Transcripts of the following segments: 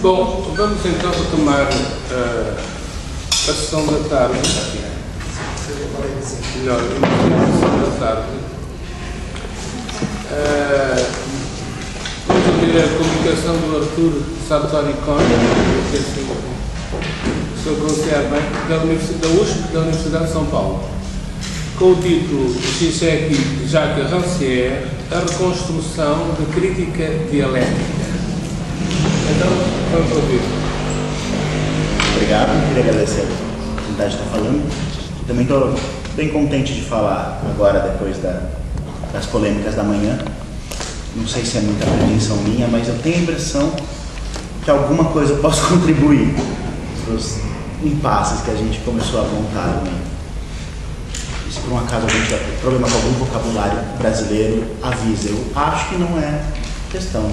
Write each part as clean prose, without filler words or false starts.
Bom, vamos então retomar a sessão da tarde. Melhor, a sessão da tarde. Vamos ouvir a comunicação do Arthur Sartori Cónia, que se eu pronunciar bem, da USP, da Universidade de São Paulo, com o título Zizek e Jacques Rancière, a reconstrução da crítica dialética. Então, vamos ouvir. Obrigado, queria agradecer a oportunidade de estar falando. Também estou bem contente de falar agora, depois das polêmicas da manhã. Não sei se é muita pretensão minha, mas eu tenho a impressão que alguma coisa eu posso contribuir para os impasses que a gente começou a montar. Né? E se por um acaso alguém tiver problema com algum vocabulário brasileiro, avisa. Eu acho que não é questão.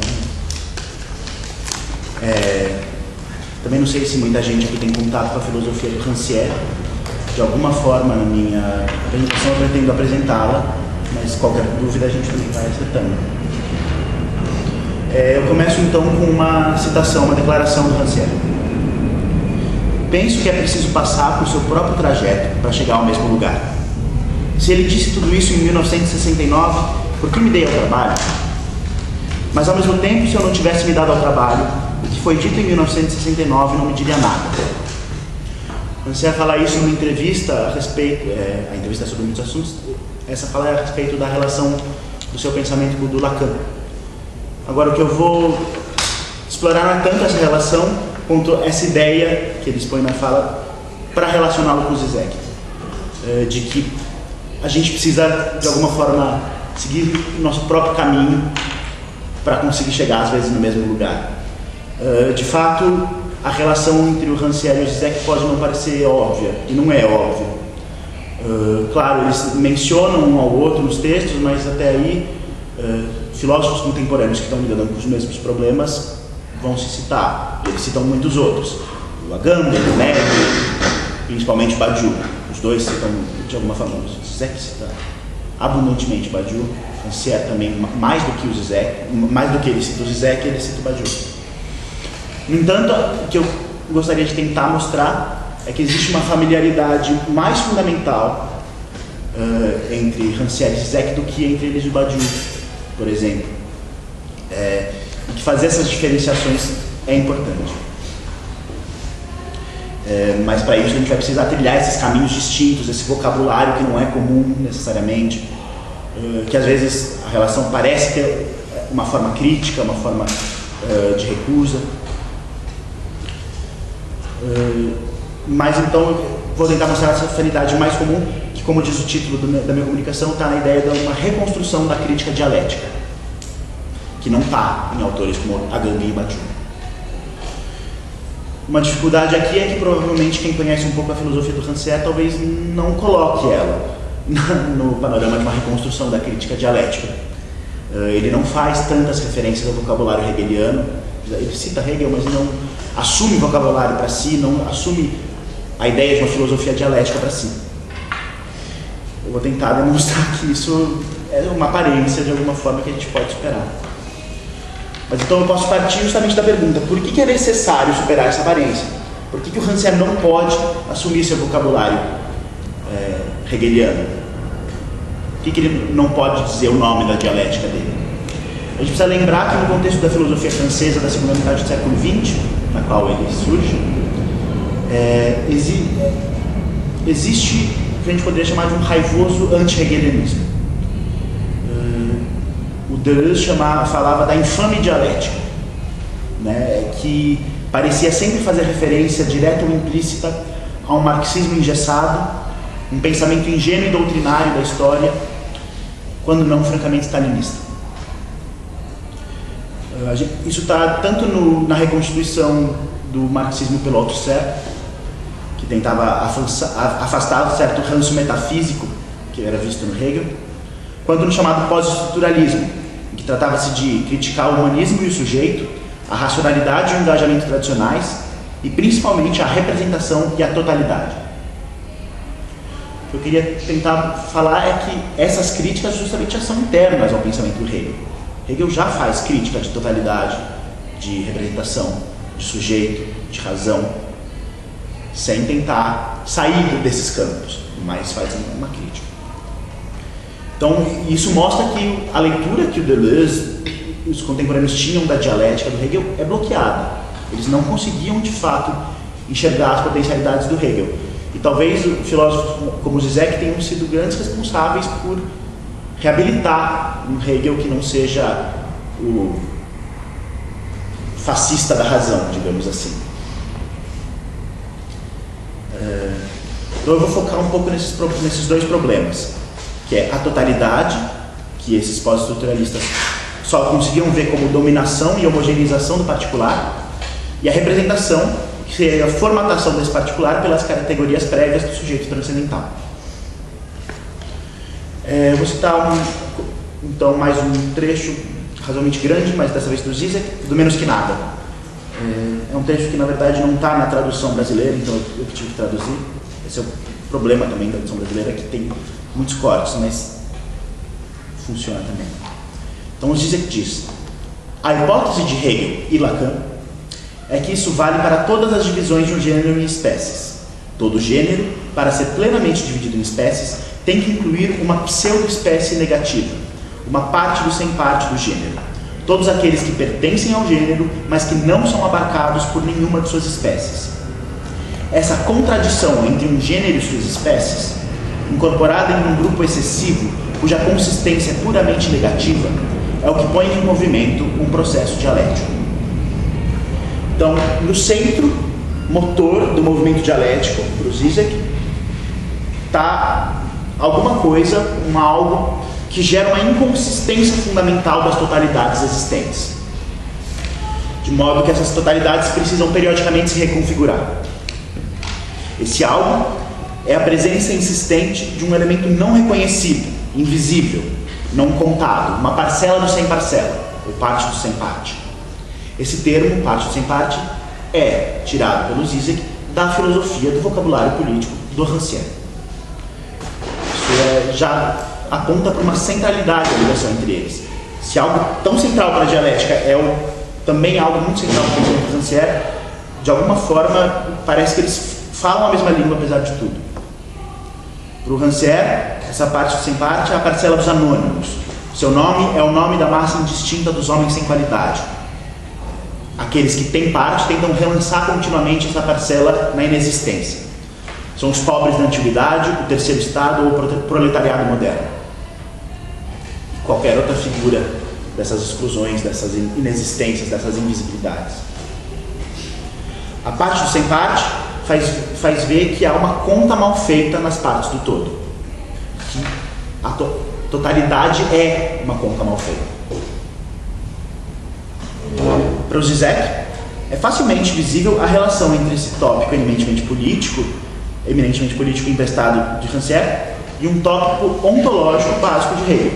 Também não sei se muita gente aqui tem contato com a filosofia do Rancière. De alguma forma, na minha apresentação, eu pretendo apresentá-la, mas qualquer dúvida a gente também vai acertando. Eu começo então com uma citação, uma declaração do Rancière. Penso que é preciso passar por seu próprio trajeto para chegar ao mesmo lugar. Se ele disse tudo isso em 1969, por que me dei ao trabalho? Mas ao mesmo tempo, se eu não tivesse me dado ao trabalho, o que foi dito em 1969 não me diria nada. Rancière fala isso numa entrevista a respeito, a entrevista é sobre muitos assuntos, essa fala é a respeito da relação do seu pensamento com o do Lacan. Agora, o que eu vou explorar não é tanto essa relação, quanto essa ideia que ele expõe na fala para relacioná-lo com o Zizek, de que a gente precisa, de alguma forma, seguir o nosso próprio caminho para conseguir chegar, às vezes, no mesmo lugar. De fato, a relação entre o Rancière e o Zizek pode não parecer óbvia, e não é óbvia. Claro, eles mencionam um ao outro nos textos, mas até aí filósofos contemporâneos que estão lidando com os mesmos problemas vão se citar. Eles citam muitos outros. O Agamben, o Neve, principalmente Badiou. Os dois citam de alguma forma. O Zizek cita abundantemente Badiou. Rancière também, mais do que o Zizek, mais do que ele cita o Zizek, ele cita o Badiou. No entanto, o que eu gostaria de tentar mostrar é que existe uma familiaridade mais fundamental entre Rancière e Zizek do que entre eles e o Badiou, por exemplo. E que fazer essas diferenciações é importante. Mas para isso a gente vai precisar trilhar esses caminhos distintos, esse vocabulário que não é comum necessariamente, que às vezes a relação parece ter uma forma crítica, uma forma de recusa. Mas então eu vou tentar mostrar essa afinidade mais comum, que, como diz o título da minha comunicação, está na ideia de uma reconstrução da crítica dialética, que não está em autores como Agamben e Badiou. Uma dificuldade aqui é que provavelmente quem conhece um pouco a filosofia do Rancière talvez não coloque ela no panorama de uma reconstrução da crítica dialética. Ele não faz tantas referências ao vocabulário hegeliano, ele cita Hegel, mas não assume vocabulário para si, não assume a ideia de uma filosofia dialética para si. Eu vou tentar demonstrar que isso é uma aparência de alguma forma que a gente pode superar. Mas então eu posso partir justamente da pergunta: por que é necessário superar essa aparência? Por que o Rancière não pode assumir seu vocabulário hegeliano? Por que ele não pode dizer o nome da dialética dele? A gente precisa lembrar que no contexto da filosofia francesa da segunda metade do século XX, na qual ele surge, existe o que a gente poderia chamar de um raivoso anti-hegelianismo. O Deleuze falava da infame dialética, né, que parecia sempre fazer referência direta ou implícita a um marxismo engessado, um pensamento ingênuo e doutrinário da história, quando não francamente stalinista. Isso está tanto na reconstituição do marxismo pelo Althusser, que tentava afastar certo ranço metafísico que era visto no Hegel, quanto no chamado pós-estruturalismo, em que tratava-se de criticar o humanismo e o sujeito, a racionalidade e o engajamento tradicionais, e principalmente a representação e a totalidade. que eu queria tentar falar é que essas críticas justamente já são internas ao pensamento do Hegel. Hegel já faz crítica de totalidade, de representação, de sujeito, de razão, sem tentar sair desses campos, mas faz uma crítica. Então, isso mostra que a leitura que o Deleuze e os contemporâneos tinham da dialética do Hegel é bloqueada. Eles não conseguiam, de fato, enxergar as potencialidades do Hegel. E talvez filósofos como o Zizek tenham sido grandes responsáveis por reabilitar um Hegel que não seja o fascista da razão, digamos assim. Então eu vou focar um pouco nesses dois problemas, que é a totalidade, que esses pós-estruturalistas só conseguiam ver como dominação e homogeneização do particular, e a representação, que seria a formatação desse particular pelas categorias prévias do sujeito transcendental. Eu vou citar então mais um trecho razoavelmente grande, mas dessa vez do Zizek, do Menos que Nada. É um trecho que na verdade não está na tradução brasileira, então eu tive que traduzir. Esse é o problema também da tradução brasileira, que tem muitos cortes, mas funciona também. Então o Zizek diz: a hipótese de Hegel e Lacan é que isso vale para todas as divisões de um gênero em espécies. Todo gênero, para ser plenamente dividido em espécies, tem que incluir uma pseudo-espécie negativa, uma parte do sem parte do gênero. Todos aqueles que pertencem ao gênero, mas que não são abarcados por nenhuma de suas espécies. Essa contradição entre um gênero e suas espécies, incorporada em um grupo excessivo, cuja consistência é puramente negativa, é o que põe em movimento um processo dialético. Então, no centro motor do movimento dialético, para o Zizek, está alguma coisa, algo que gera uma inconsistência fundamental das totalidades existentes. De modo que essas totalidades precisam periodicamente se reconfigurar. Esse algo é a presença insistente de um elemento não reconhecido, invisível, não contado, uma parcela do sem parcela, ou parte do sem parte. Esse termo, parte do sem parte, é tirado pelo Zizek da filosofia do vocabulário político do Rancière. Isso já aponta para uma centralidade da ligação entre eles. Se algo tão central para a dialética é também algo muito central para o pensamento do Rancière, de alguma forma parece que eles falam a mesma língua apesar de tudo. Para o Rancière, essa parte do sem parte é a parcela dos anônimos. Seu nome é o nome da massa indistinta dos homens sem qualidade. Aqueles que têm parte tentam relançar continuamente essa parcela na inexistência. São os pobres da antiguidade, o terceiro estado ou o proletariado moderno. Qualquer outra figura dessas exclusões, dessas inexistências, dessas invisibilidades. A parte do sem parte faz ver que há uma conta mal feita nas partes do todo. Que a totalidade é uma conta mal feita. Para o Zizek, é facilmente visível a relação entre esse tópico eminentemente político emprestado de Rancière, e um tópico ontológico básico de Hegel,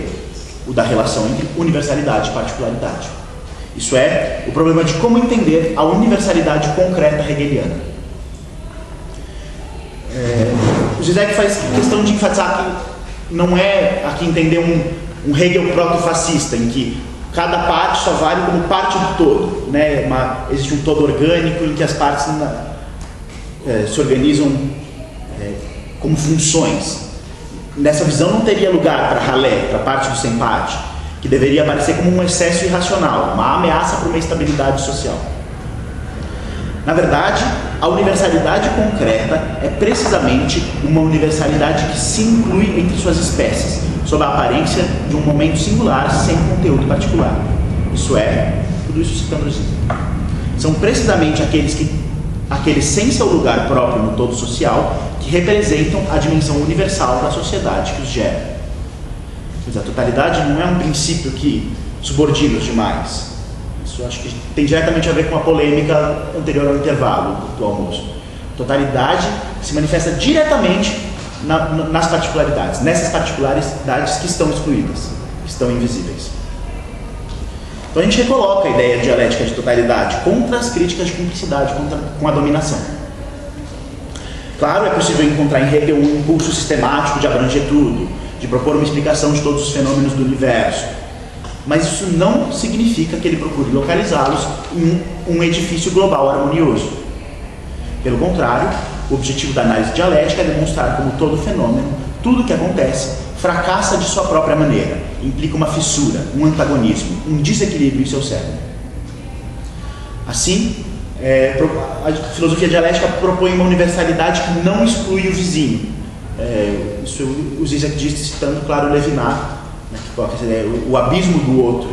o da relação entre universalidade e particularidade. Isso é, o problema de como entender a universalidade concreta hegeliana. O Zizek faz questão de enfatizar que não é aqui entender um Hegel proto-fascista, em que cada parte só vale como parte do todo, né? Existe um todo orgânico em que as partes se organizam como funções. Nessa visão não teria lugar para ralé, para a parte do sem parte, que deveria aparecer como um excesso irracional, uma ameaça para uma estabilidade social. Na verdade, a universalidade concreta é precisamente uma universalidade que se inclui entre suas espécies, sob a aparência de um momento singular sem conteúdo particular. Isso é, tudo isso citando os são precisamente aqueles sem seu lugar próprio no todo social que representam a dimensão universal da sociedade que os gera. Mas a totalidade não é um princípio que subordina os demais. Isso acho que tem diretamente a ver com a polêmica anterior ao intervalo do almoço. Totalidade se manifesta diretamente nas particularidades, nessas particularidades que estão excluídas, que estão invisíveis. Então a gente recoloca a ideia dialética de totalidade contra as críticas de cumplicidade com a dominação. Claro, é possível encontrar em Hegel um impulso sistemático de abranger tudo, de propor uma explicação de todos os fenômenos do universo, mas isso não significa que ele procure localizá-los em um edifício global harmonioso. Pelo contrário, o objetivo da análise dialética é demonstrar como todo fenômeno, tudo o que acontece, fracassa de sua própria maneira, implica uma fissura, um antagonismo, um desequilíbrio em seu cérebro. Assim, a filosofia dialética propõe uma universalidade que não exclui o vizinho. Isso o Zizek disse citando, claro, Levinas, né, que coloca essa ideia, o abismo do outro,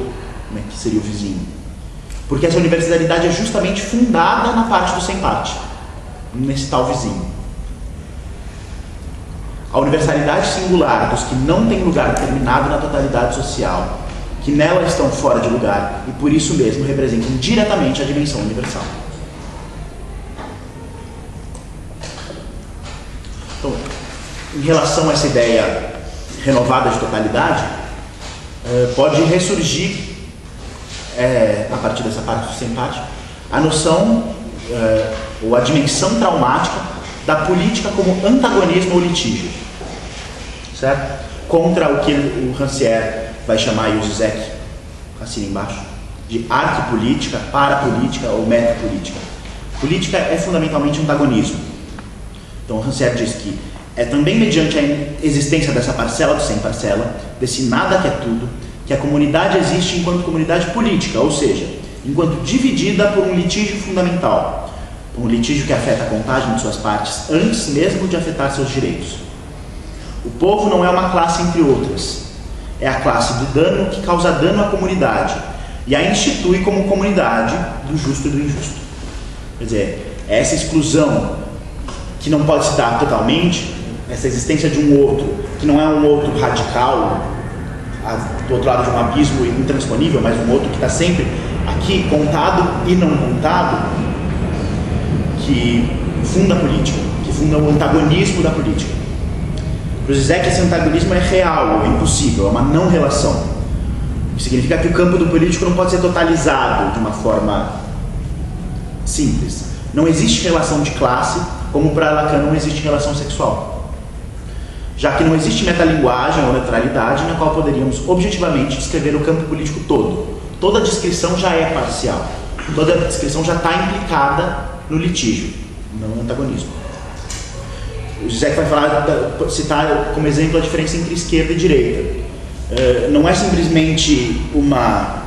né, que seria o vizinho. Porque essa universalidade é justamente fundada na parte do sem parte, nesse tal vizinho. A universalidade singular dos que não têm lugar determinado na totalidade social, que nela estão fora de lugar e por isso mesmo representam diretamente a dimensão universal. Então, em relação a essa ideia renovada de totalidade, pode ressurgir, a partir dessa parte do sem parte, a noção ou a dimensão traumática da política como antagonismo ou litígio, certo? Contra o que o Rancière vai chamar, e o Zizek assina embaixo, de arquipolítica, parapolítica ou metapolítica. Política é fundamentalmente antagonismo. Então o Rancière diz que é também mediante a existência dessa parcela do sem parcela, desse nada que é tudo, que a comunidade existe enquanto comunidade política, ou seja, enquanto dividida por um litígio fundamental, um litígio que afeta a contagem de suas partes antes mesmo de afetar seus direitos. O povo não é uma classe entre outras, é a classe do dano que causa dano à comunidade e a institui como comunidade do justo e do injusto. Quer dizer, essa exclusão que não pode se dar totalmente, essa existência de um outro, que não é um outro radical, do outro lado de um abismo intransponível, mas um outro que está sempre aqui, contado e não contado, que funda a política, que funda o antagonismo da política. Para o Zizek, esse antagonismo é real, é impossível, é uma não relação. O que significa que o campo do político não pode ser totalizado de uma forma simples. Não existe relação de classe, como para Lacan não existe relação sexual. Já que não existe metalinguagem ou neutralidade na qual poderíamos objetivamente descrever o campo político todo. Toda descrição já é parcial. Toda descrição já está implicada no litígio, não no antagonismo. O Zizek vai citar como exemplo a diferença entre esquerda e direita. Não é simplesmente uma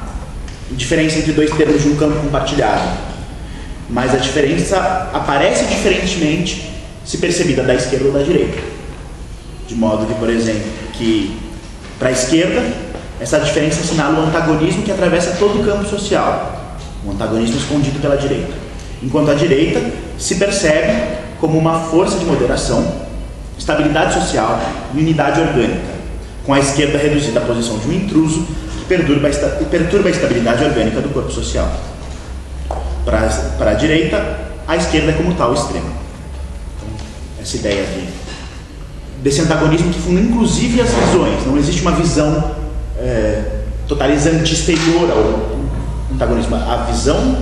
diferença entre dois termos de um campo compartilhado, mas a diferença aparece diferentemente se percebida da esquerda ou da direita. De modo que, por exemplo, que para a esquerda, essa diferença assinala o antagonismo que atravessa todo o campo social, um antagonismo escondido pela direita. Enquanto a direita se percebe como uma força de moderação, estabilidade social e unidade orgânica, com a esquerda reduzida à posição de um intruso que perturba a estabilidade orgânica do corpo social. Para a direita, a esquerda é como tal extremo. Então, essa ideia desse antagonismo que funda inclusive as visões. Não existe uma visão totalizante exterior ao antagonismo. A visão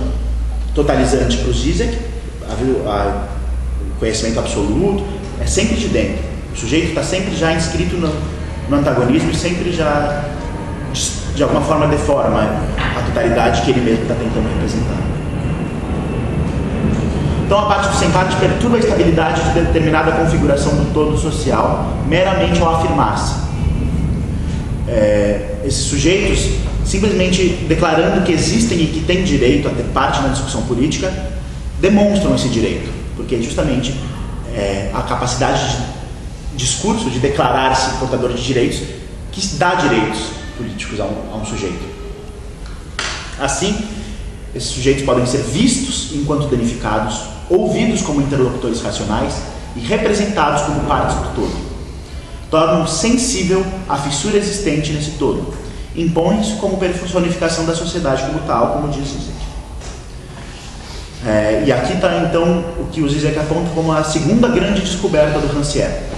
totalizante para o Zizek, o conhecimento absoluto, é sempre de dentro. O sujeito está sempre já inscrito no antagonismo e sempre já, de alguma forma, deforma a totalidade que ele mesmo está tentando representar. Então, a parte do sem parte perturba a estabilidade de determinada configuração do todo social, meramente ao afirmar-se. Esses sujeitos, simplesmente declarando que existem e que têm direito a ter parte na discussão política, demonstram esse direito, porque justamente a capacidade de discurso, de declarar-se portador de direitos, que dá direitos políticos a um sujeito. Assim, esses sujeitos podem ser vistos enquanto danificados, ouvidos como interlocutores racionais e representados como partes do todo. Tornam sensível a fissura existente nesse todo. Impõe-se como personificação da sociedade como tal, como diz Zizek. E aqui está então o que o Zizek aponta como a segunda grande descoberta do Rancière.